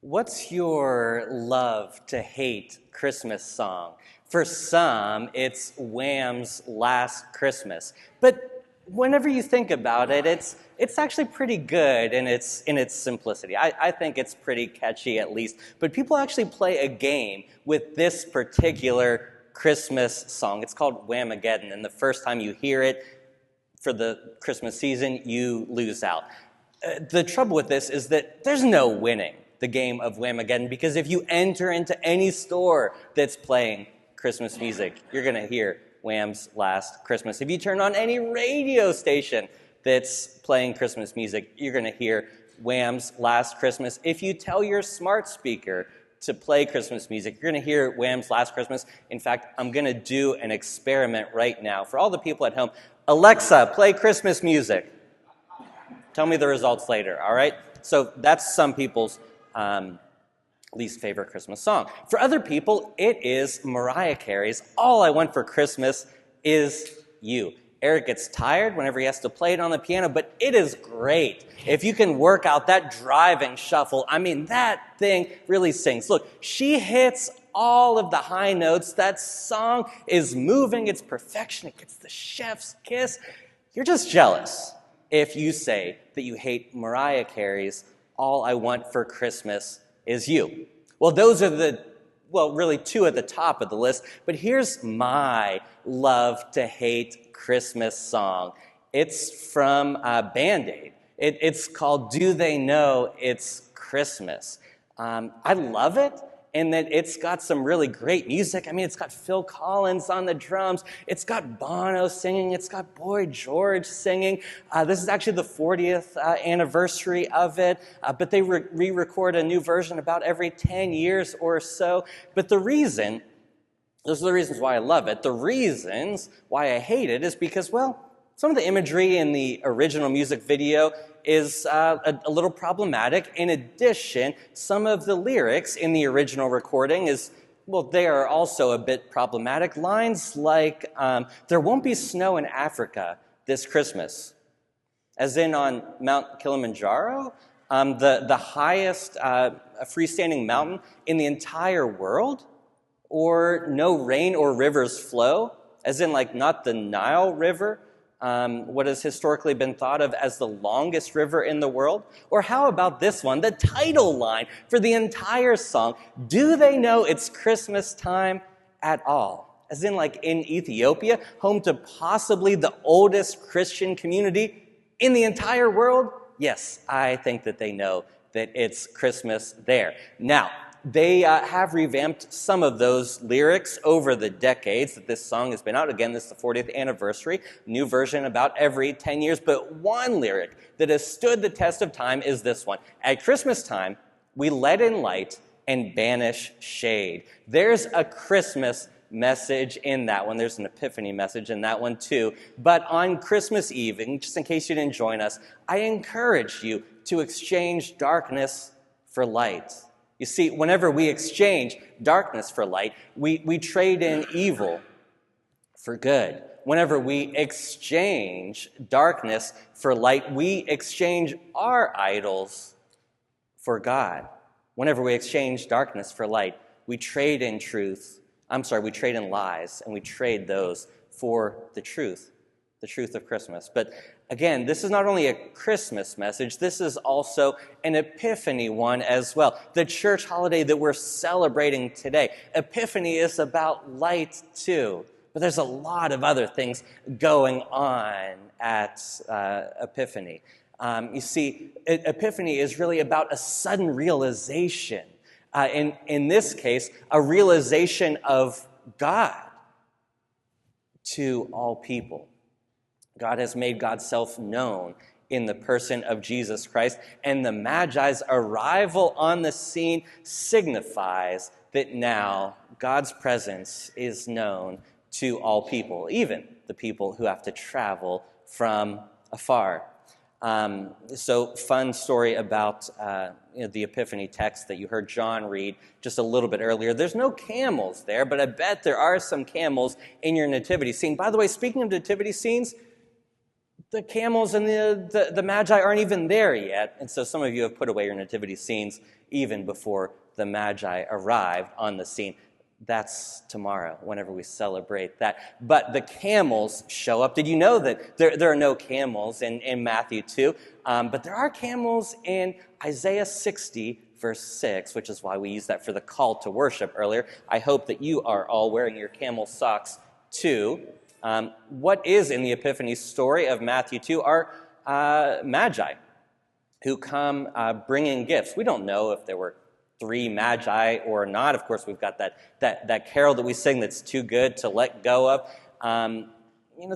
What's your love to hate Christmas song? For some, it's Wham's Last Christmas. But whenever you think about it, it's actually pretty good in its simplicity. I think it's pretty catchy at least. But people actually play a game with this particular Christmas song. It's called Whamageddon, and the first time you hear it for the Christmas season, you lose out. The trouble with this is that there's no winning the game of Whamageddon, because if you enter into any store that's playing Christmas music, you're going to hear Wham's Last Christmas. If you turn on any radio station that's playing Christmas music, you're going to hear Wham's Last Christmas. If you tell your smart speaker to play Christmas music, you're going to hear Wham's Last Christmas. In fact, I'm going to do an experiment right now. For all the people at home, Alexa, play Christmas music. Tell me the results later, all right? So that's some people's least favorite Christmas song. For other people, it is Mariah Carey's All I Want for Christmas Is You. Eric gets tired whenever he has to play it on the piano, but it is great. If you can work out that driving shuffle, that thing really sings. Look, she hits all of the high notes. That song is moving. It's perfection. It gets the chef's kiss. You're just jealous if you say that you hate Mariah Carey's All I Want for Christmas Is You. Well, those are really two at the top of the list, but here's my love to hate Christmas song. It's from Band-Aid. It's called Do They Know It's Christmas? I love it, and that it's got some really great music. It's got Phil Collins on the drums. It's got Bono singing. It's got Boy George singing. This is actually the 40th anniversary of it, but they re-record a new version about every 10 years or so. But those are the reasons why I love it. The reasons why I hate it is because, some of the imagery in the original music video is a little problematic. In addition, some of the lyrics in the original recording they are also a bit problematic. Lines like, there won't be snow in Africa this Christmas, as in on Mount Kilimanjaro, the highest freestanding mountain in the entire world, or no rain or rivers flow, as in not the Nile River, what has historically been thought of as the longest river in the world? Or how about this one, the title line for the entire song, do they know it's Christmas time at all? As in in Ethiopia, home to possibly the oldest Christian community in the entire world? Yes, I think that they know that it's Christmas there. Now, they have revamped some of those lyrics over the decades that this song has been out. Again, this is the 40th anniversary, new version about every 10 years. But one lyric that has stood the test of time is this one. At Christmas time, we let in light and banish shade. There's a Christmas message in that one. There's an Epiphany message in that one too. But on Christmas Eve, and just in case you didn't join us, I encourage you to exchange darkness for light. You see, whenever we exchange darkness for light, we trade in evil for good. Whenever we exchange darkness for light, we exchange our idols for God. Whenever we exchange darkness for light, we trade in lies, and we trade those for the truth of Christmas. But again, this is not only a Christmas message, this is also an Epiphany one as well. The church holiday that we're celebrating today. Epiphany is about light too. But there's a lot of other things going on at Epiphany. You see, Epiphany is really about a sudden realization. In this case, a realization of God to all people. God has made God's self known in the person of Jesus Christ, and the Magi's arrival on the scene signifies that now God's presence is known to all people, even the people who have to travel from afar. So fun story about the Epiphany text that you heard John read just a little bit earlier. There's no camels there, but I bet there are some camels in your nativity scene. By the way, speaking of nativity scenes, the camels and the magi aren't even there yet. And so some of you have put away your nativity scenes even before the magi arrived on the scene. That's tomorrow, whenever we celebrate that. But the camels show up. Did you know that there are no camels in Matthew 2? But there are camels in Isaiah 60, verse 6, which is why we used that for the call to worship earlier. I hope that you are all wearing your camel socks too. What is in the Epiphany story of Matthew 2 are magi who come bringing gifts. We don't know if there were 3 magi or not. Of course, we've got that carol that we sing that's too good to let go of.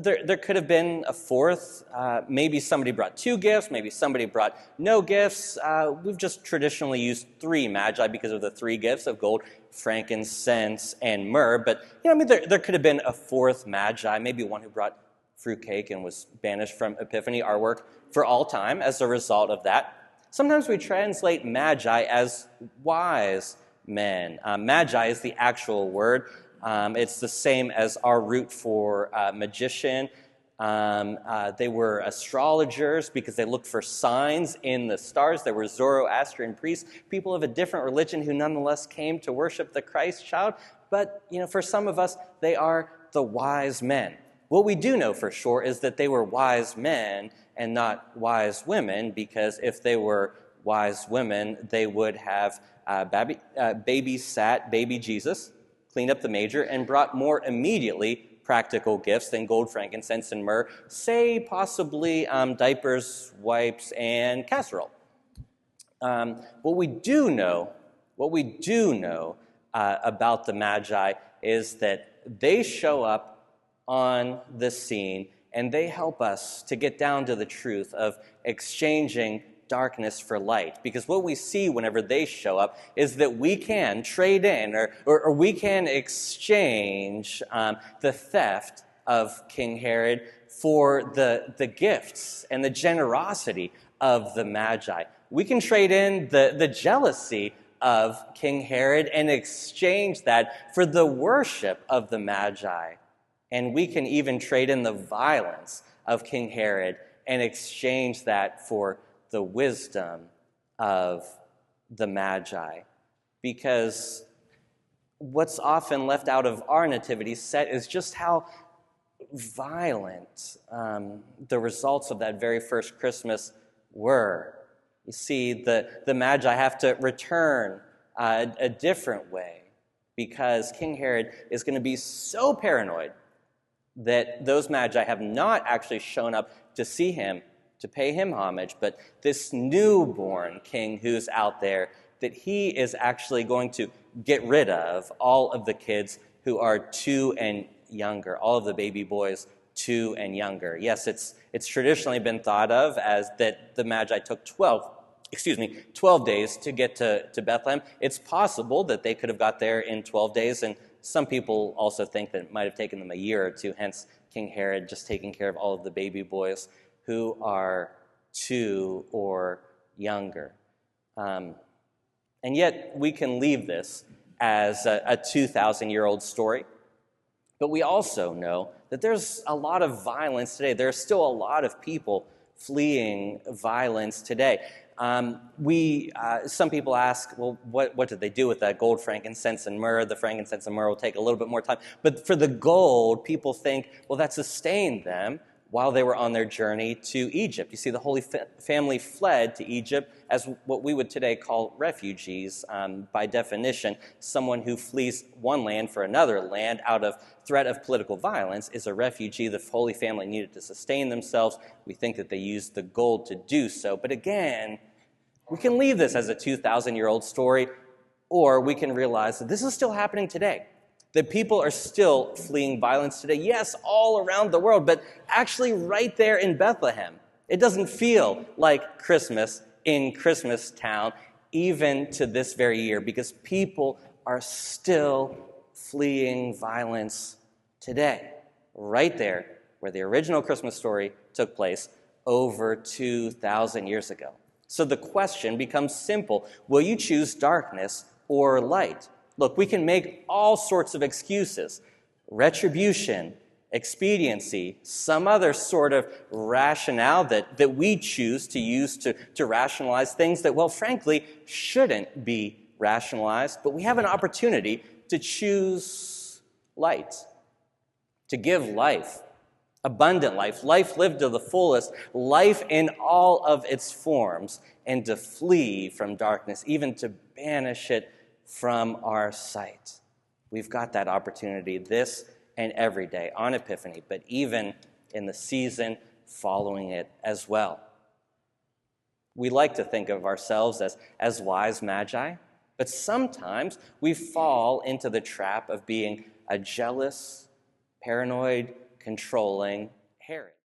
There could have been a 4th. Maybe somebody brought 2 gifts. Maybe somebody brought no gifts. We've just traditionally used 3 magi because of the 3 gifts of gold, frankincense, and myrrh. But there could have been a 4th magi, maybe one who brought fruitcake and was banished from Epiphany, our work for all time as a result of that. Sometimes we translate magi as wise men. Magi is the actual word. It's the same as our root for magician. They were astrologers because they looked for signs in the stars. There were Zoroastrian priests, people of a different religion who nonetheless came to worship the Christ child. But, for some of us, they are the wise men. What we do know for sure is that they were wise men and not wise women, because if they were wise women, they would have babysat baby Jesus, cleaned up the manger, and brought more immediately practical gifts than gold, frankincense, and myrrh, say possibly diapers, wipes, and casserole. What we do know about the Magi is that they show up on the scene and they help us to get down to the truth of exchanging darkness for light. Because what we see whenever they show up is that we can trade in or we can exchange the theft of King Herod for the gifts and the generosity of the Magi. We can trade in the jealousy of King Herod and exchange that for the worship of the Magi. And we can even trade in the violence of King Herod and exchange that for the wisdom of the Magi. Because what's often left out of our nativity set is just how violent the results of that very first Christmas were. You see, the Magi have to return a different way because King Herod is going to be so paranoid that those Magi have not actually shown up to see him, to pay him homage, but this newborn king who's out there, that he is actually going to get rid of all of the kids who are 2 and younger, all of the baby boys 2 and younger. Yes, it's traditionally been thought of as that the Magi took 12 days to get to Bethlehem. It's possible that they could have got there in 12 days, and some people also think that it might have taken them a year or 2, hence King Herod just taking care of all of the baby boys who are 2 or younger. And yet we can leave this as a 2,000-year-old story. But we also know that there's a lot of violence today. There's still a lot of people fleeing violence today. Some people ask, well, what did they do with that gold, frankincense, and myrrh? The frankincense and myrrh will take a little bit more time. But for the gold, people think, well, that sustained them while they were on their journey to Egypt. You see, the Holy Family fled to Egypt as what we would today call refugees. By definition, someone who flees one land for another land out of threat of political violence is a refugee. The Holy Family needed to sustain themselves. We think that they used the gold to do so. But again, we can leave this as a 2,000-year-old story, or we can realize that this is still happening today. That people are still fleeing violence today, yes, all around the world, but actually right there in Bethlehem. It doesn't feel like Christmas in Christmas Town, even to this very year, because people are still fleeing violence today, right there where the original Christmas story took place over 2,000 years ago. So the question becomes simple. Will you choose darkness or light? Look, we can make all sorts of excuses. Retribution expediency, some other sort of rationale that we choose to use to rationalize things that, well, frankly, shouldn't be rationalized. But we have an opportunity to choose light, to give life, abundant life, life lived to the fullest, life in all of its forms, and to flee from darkness, even to banish it from our sight. We've got that opportunity this and every day on Epiphany, but even in the season following it as well. We like to think of ourselves as wise magi, but sometimes we fall into the trap of being a jealous, paranoid, controlling Herod.